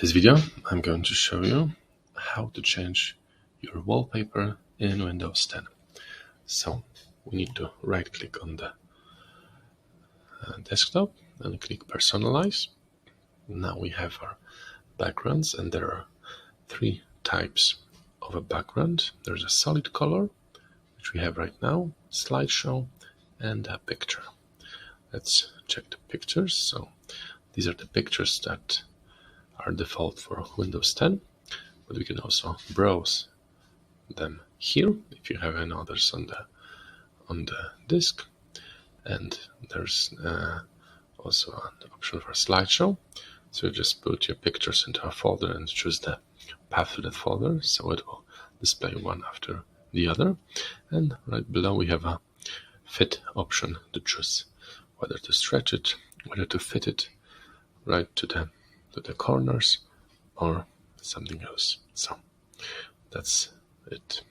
this video, I'm going to show you how to change your wallpaper in Windows 10. So we need to right click on the desktop and click Personalize. Now we have our backgrounds, and there are three types of a background. There's a solid color, which we have right now, slideshow, and a picture. Let's check the pictures. So these are the pictures that are default for Windows 10, but we can also browse them here if you have any others on the disk. And there's also an option for slideshow. So you just put your pictures into a folder and choose the path to that folder, so it will display one after the other. And right below we have a fit option to choose whether to stretch it, whether to fit it right to the corners or something else. So that's it.